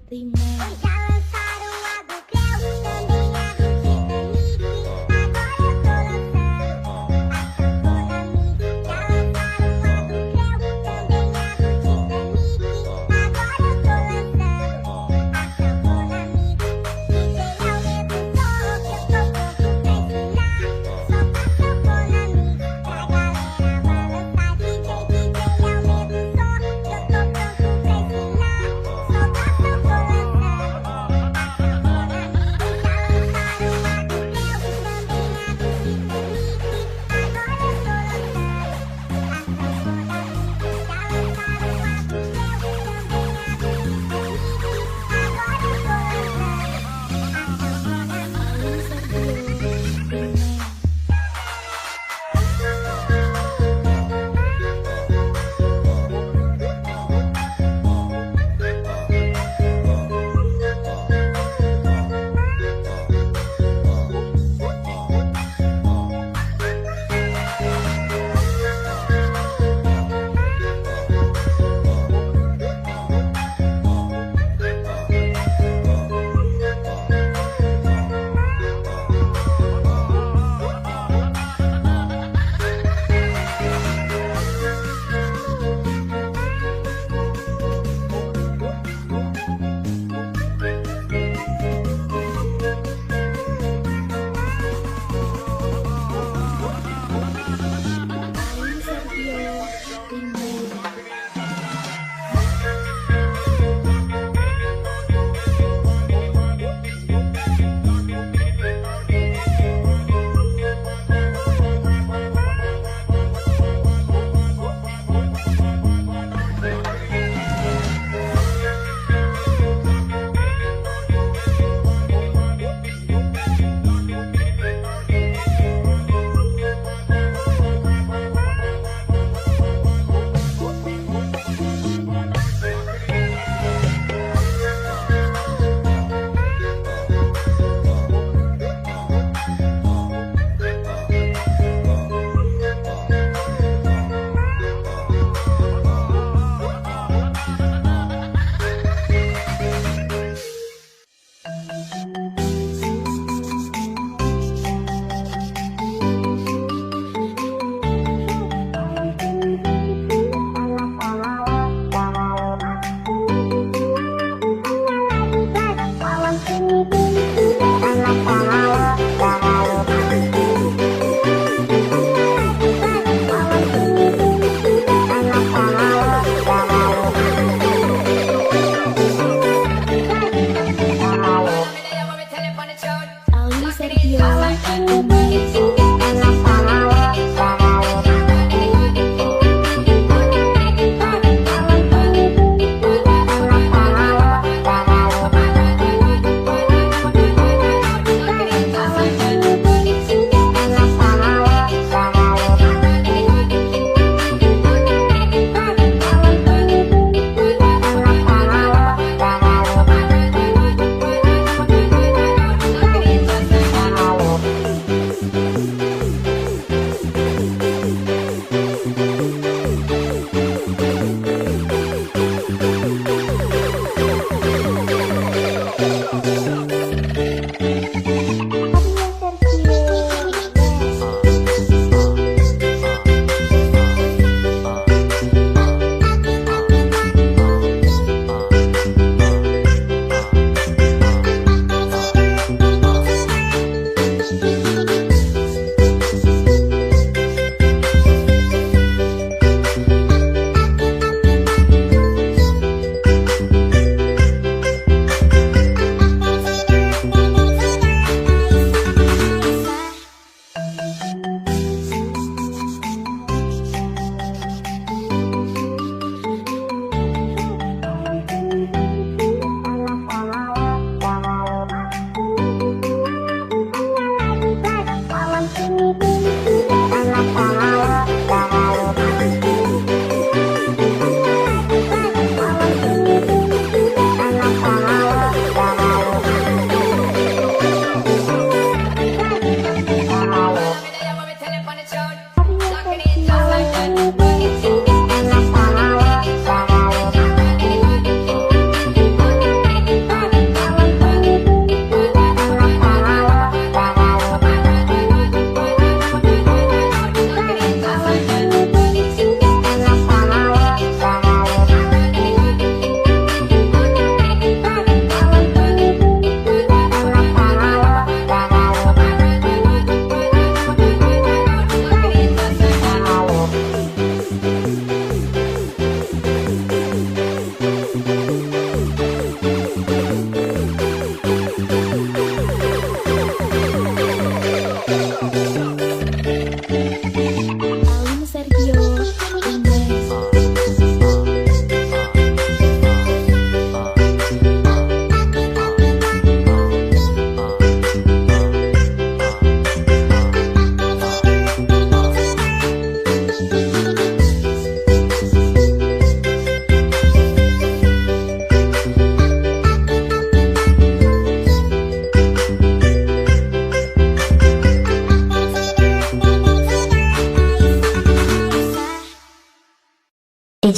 rimou.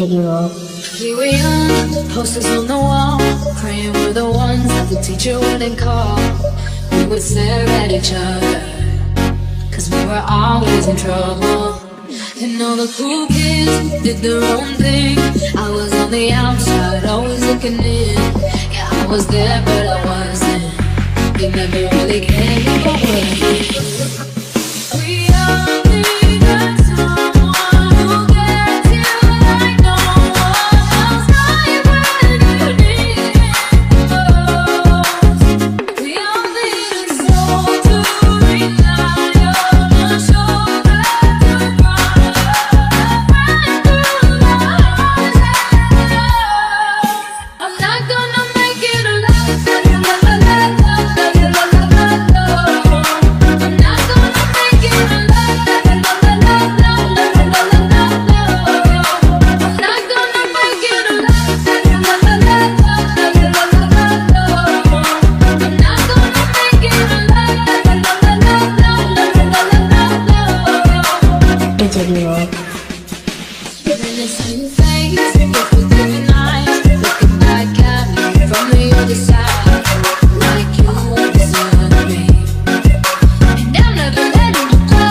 Here we are, posters on the wall, praying we're the ones that the teacher wouldn't call. We would stare at each other, cause we were always in trouble. And all the cool kids did their own thing. I was on the outside, always looking in. Yeah, I was there, but I wasn't. They never really cared about what we all need that someone who gets you like no one else. Right when you need it most. We all need a soul to rely on, a shoulder to cry, a friend through the highs and lows. I'm not gonna make it alone. I'm not gonna make it alone. I'm not gonna make it alone. Giving this new face, with different eyes, looking back at me from the other side, like you understood me, and I'm never letting you go.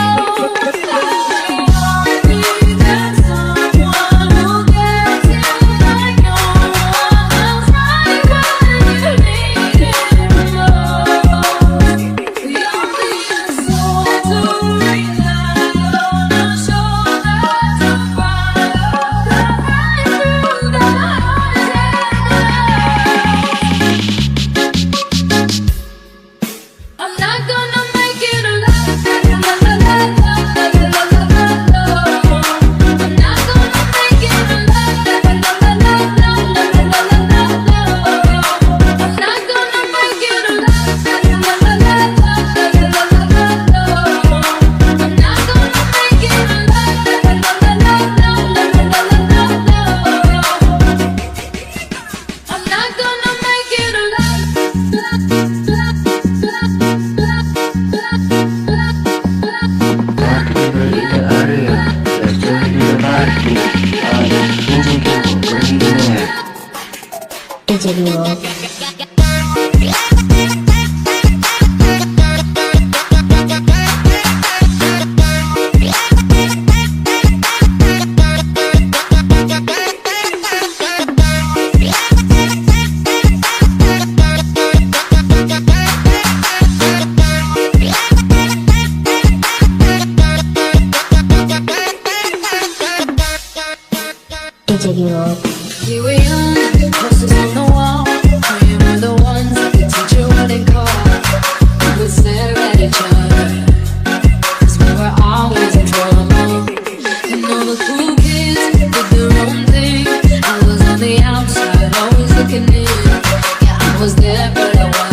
I need that someone who gets you like no one else, right when you need it most. We all need a soul to rely on, a shoulder to cry, a friend through the highs and lows. I'm not gonna make it alone. I'm not gonna make it alone. I'm not gonna make it alone. I'm not gonna make it Here we are, posters on the wall, praying we're the ones that the teacher wouldn't call. We would stare at each other, cause we were always in trouble. And all the cool kids did their own thing. I was on the outside, always looking in. Yeah, I was there, but I wasn't.